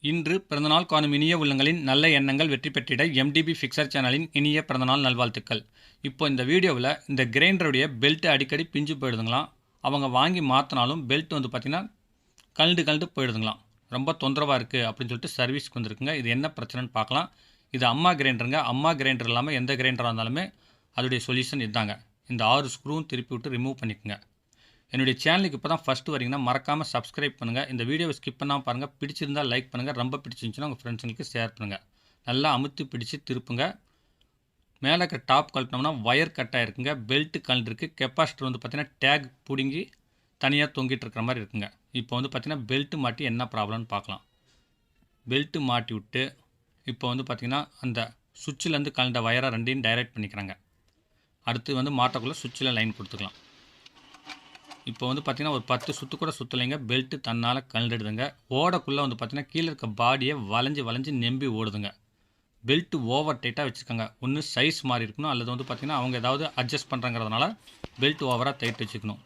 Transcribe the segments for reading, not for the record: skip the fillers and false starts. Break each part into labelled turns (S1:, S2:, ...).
S1: இன்று பிறந்தநாள் காணும் இனிய உள்ளங்களின் நல்ல எண்ணங்கள் வெற்றி பெற்றிட எம்டிபி ஃபிக்சர் சேனலின் இனிய பிறந்தநாள் நல்வாழ்த்துக்கள். இப்போ இந்த வீடியோவில் இந்த கிரைண்டருடைய பெல்ட் அடிக்கடி பிஞ்சு போயிடுதுங்களாம். அவங்க வாங்கி மாற்றினாலும் பெல்ட் வந்து பார்த்திங்கன்னா கழண்டு போயிடுதுங்களாம். ரொம்ப தொந்தரவாக இருக்குது அப்படின்னு சொல்லிட்டு சர்வீஸ்க்கு வந்திருக்குங்க. இது என்ன பிரச்சனைன்னு பார்க்கலாம். இது அம்மா கிரைண்டருங்க. அம்மா கிரைண்டர் இல்லாமல் எந்த கிரைண்டராக இருந்தாலுமே அதோடைய சொல்யூஷன் இதாங்க. இந்த 6 ஸ்க்ரூவும் திருப்பி விட்டு ரிமூவ் பண்ணிக்கோங்க. என்னுடைய சேனலுக்கு இப்போ தான் ஃபஸ்ட்டு வரீங்கன்னா மறக்காமல் சப்ஸ்கிரைப் பண்ணுங்கள். இந்த வீடியோவை ஸ்கிப் பண்ணாமல் பாருங்கள். பிடிச்சிருந்தால் லைக் பண்ணுங்கள். ரொம்ப பிடிச்சிருந்துச்சுன்னா உங்கள் ஃப்ரெண்ட்ஸுங்களுக்கு ஷேர் பண்ணுங்கள். நல்லா அமுத்தி பிடிச்சி திருப்புங்க. மேலே இருக்க டாப் கழட்டினோம்னா ஒயர் கட் ஆகிருக்குங்க. பெல்ட்டு கழண்டிருக்கு. கெப்பாசிட்டர் வந்து பார்த்திங்கன்னா டேக் பிடுங்கி தனியாக தொங்கிட்டு இருக்கிற மாதிரி இருக்குங்க. இப்போ வந்து பார்த்திங்கன்னா பெல்ட்டு மாட்டி என்ன ப்ராப்ளம்னு பார்க்கலாம். பெல்ட்டு மாட்டி விட்டு இப்போ வந்து பார்த்திங்கன்னா அந்த சுவிட்சிலேருந்து கழண்ட வயரை ரெண்டையும் டைரக்ட் பண்ணிக்கிறாங்க. அடுத்து வந்து மாட்டக்குள்ளே சுவிட்சில் லைன் கொடுத்துக்கலாம். இப்போ வந்து பார்த்திங்கன்னா ஒரு 10 சுற்று கூட சுற்றலைங்க. பெல்ட்டு தன்னால் கழண்டுடுதுங்க. ஓடக்குள்ளே வந்து பார்த்திங்கன்னா கீழே இருக்க பாடியை வளைஞ்சு நெம்பி ஓடுதுங்க. பெல்ட்டு ஓவர் டைட்டாக வச்சுருக்காங்க. ஒன்று சைஸ் மாறி இருக்கணும், அல்லது வந்து பார்த்திங்கன்னா அவங்க ஏதாவது அட்ஜஸ்ட் பண்ணுறாங்கிறதுனால பெல்ட் ஓவராக டைட் வச்சுக்கணும்.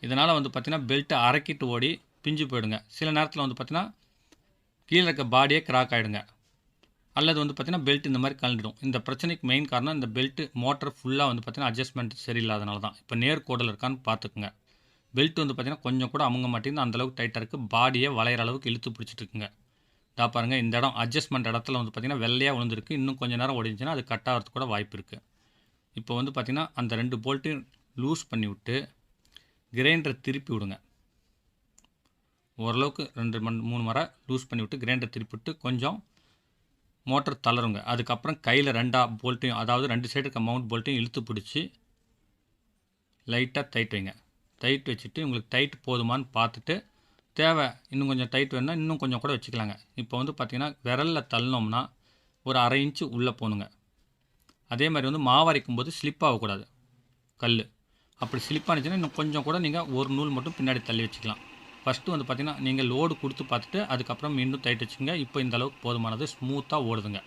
S1: இதனால் வந்து பார்த்திங்கன்னா பெல்ட்டு அரைக்கிட்டு ஓடி பிஞ்சு போயிடுங்க. சில நேரத்தில் வந்து பார்த்திங்கன்னா கீழே இருக்க பாடியே கிராக் ஆகிடுங்க, அல்லது வந்து பார்த்திங்கன்னா பெல்ட் இந்த மாதிரி கழண்டிடும். இந்த பிரச்சனைக்கு மெயின் காரணம் இந்த பெல்ட்டு மோட்டர் ஃபுல்லாக வந்து பார்த்திங்கன்னா அட்ஜஸ்ட்மெண்ட் சரியில்லாதனால தான். இப்போ நேர் கோடில் இருக்கான்னு பார்த்துக்குங்க. பெல்ட் வந்து பார்த்திங்கன்னா கொஞ்சம் கூட அமுங்க மாட்டேங்குது. அந்தளவுக்கு டைட்டாக இருக்குது. பாடியை வளையிற அளவுக்கு இழுத்து பிடிச்சிட்டு இருக்குங்க. இதா பாருங்கள், இந்த இடம் அட்ஜஸ்ட்மெண்ட் இடத்துல வந்து பார்த்திங்கன்னா வெள்ளையாக விழுந்துருக்கு. இன்னும் கொஞ்சம் நேரம் ஓடிச்சுன்னா அது கட் ஆகிறதுக்கு கூட வாய்ப்பு இருக்குது. இப்போ வந்து பார்த்திங்கன்னா அந்த 2 போல்ட்டையும் லூஸ் பண்ணி விட்டு கிரைண்டரை திருப்பி விடுங்க. ஓரளவுக்கு 2-3 முறை லூஸ் பண்ணி விட்டு கிரைண்டரை திருப்பி விட்டு கொஞ்சம் மோட்டர் தளருங்க. அதுக்கப்புறம் கையில் 2 போல்ட்டையும், அதாவது 2 சைடு இருக்க மவுண்ட் போல்ட்டையும் இழுத்து பிடிச்சி லைட்டாக டைட் வைங்க. டைட் வச்சுட்டு உங்களுக்கு டைட் போதுமான்னு பார்த்துட்டு தேவை இன்னும் கொஞ்சம் டைட் வேணுன்னா இன்னும் கொஞ்சம் கூட வச்சுக்கலாங்க. இப்போ வந்து பார்த்திங்கன்னா விரலில் தள்ளினோம்னா ஒரு 1/2 இன்ச்சு உள்ளே போகணுங்க. அதே மாதிரி வந்து மாவரைக்கும் போது ஸ்லிப் ஆகக்கூடாது. கல் அப்படி ஸ்லிப் ஆனிச்சுன்னா இன்னும் கொஞ்சம் கூட நீங்கள் ஒரு நூல் மட்டும் பின்னாடி தள்ளி வச்சுக்கலாம். ஃபஸ்ட்டு வந்து பார்த்திங்கன்னா நீங்கள் லோடு கொடுத்து பார்த்துட்டு அதுக்கப்புறம் மீண்டும் டைட் வச்சுங்க. இப்போ இந்த அளவுக்கு போதுமானது. ஸ்மூத்தாக ஓடுதுங்க.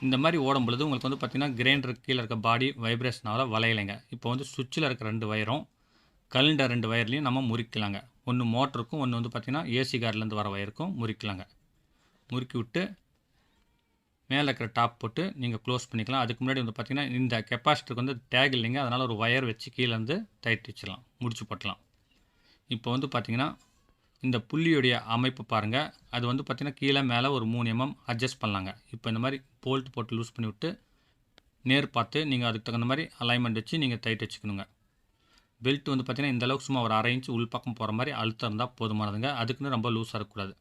S1: இந்த மாதிரி ஓடும் பொழுது உங்களுக்கு வந்து பார்த்திங்கன்னா கிரைண்டருக்கு கீழே இருக்க பாடி வைப்ரேஷனால் வளையலைங்க. இப்போ வந்து சுவிட்சில் இருக்க 2 வயரும் கழண்ட 2 வயர்லையும் நம்ம முறிக்கலாங்க. ஒன்று மோட்டருக்கும், ஒன்று வந்து பார்த்திங்கன்னா ஏசி கார்லேருந்து வர வயருக்கும் முறிக்கலாங்க. முறுக்கி விட்டு மேலே இருக்கிற டாப் போட்டு நீங்கள் க்ளோஸ் பண்ணிக்கலாம். அதுக்கு முன்னாடி வந்து பார்த்திங்கன்னா இந்த கெப்பாசிட்டருக்கு வந்து டேக் இல்லைங்க. அதனால் ஒரு ஒயர் வச்சு கீழேருந்து டைட் வச்சிடலாம், முடிச்சு போட்டலாம். இப்போ வந்து பார்த்திங்கன்னா இந்த புள்ளியுடைய அமைப்பு பாருங்கள். அது வந்து பார்த்திங்கன்னா கீழே மேலே ஒரு 3 mm அட்ஜஸ்ட் பண்ணலாங்க. இப்போ இந்த மாதிரி போல்ட் போட்டு லூஸ் பண்ணி விட்டு நேர் பார்த்து நீங்கள் அதுக்கு தகுந்த மாதிரி அலைன்மெண்ட் வச்சு நீங்கள் டைட் வச்சுக்கணுங்க. பெல்ட் வந்து பார்த்திங்கன்னா இந்த அளவுக்கு சும்மா ஒரு 1/2 இன்ச்சு உள் பக்கம் போகிற மாதிரி அழுத்தம் இருந்தால் போதுமானதுங்க. அதுக்குன்னு ரொம்ப லூஸாக இருக்கக்கூடாது.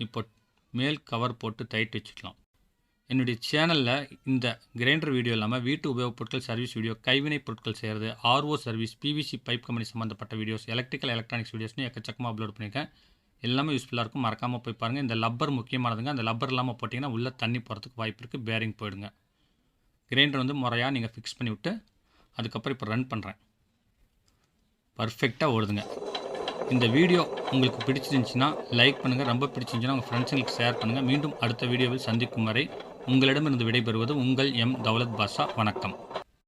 S1: இப்போ மேல் கவர் போட்டு டைட் வச்சுக்கலாம். என்னுடைய சேனலில் இந்த கிரைண்டர் வீடியோ இல்லாமல் வீட்டு உபயோகப் பொருட்கள் சர்வீஸ் வீடியோ, கைவினைப் பொருட்கள் செய்கிறது, RO service, PVC pipe company சம்மந்தப்பட்ட வீடியோஸ், எலக்ட்ரானிக்ஸ் வீடியோஸ்னு எக்கச்சக்கமாக அப்லோட் பண்ணியிருக்கேன். எல்லாமே யூஸ்ஃபுல்லாக இருக்கும். மறக்காமல் போய் பாருங்கள். இந்த லப்பர் முக்கியமானதுங்க. அந்த லப்பர் இல்லாமல் போட்டிங்கன்னா உள்ளே தண்ணி போகிறதுக்கு வாய்ப்பு இருக்குது. பேரிங் போயிடுங்க. கிரைண்டர் வந்து முறையாக நீங்கள் ஃபிக்ஸ் பண்ணி விட்டு அதுக்கப்புறம் இப்போ ரன் பண்ணுறேன். பர்ஃபெக்டாக ஓடுதுங்க. இந்த வீடியோ உங்களுக்கு பிடிச்சிருந்துச்சின்னா லைக் பண்ணுங்கள். ரொம்ப பிடிச்சிருந்துச்சின்னா உங்கள் ஃப்ரெண்ட்ஸுங்களுக்கு ஷேர் பண்ணுங்கள். மீண்டும் அடுத்த வீடியோவில் சந்திக்கும் வரை உங்களிடமிருந்து விடைபெறுவது உங்கள் எம். தௌலத் பாஷா. வணக்கம்.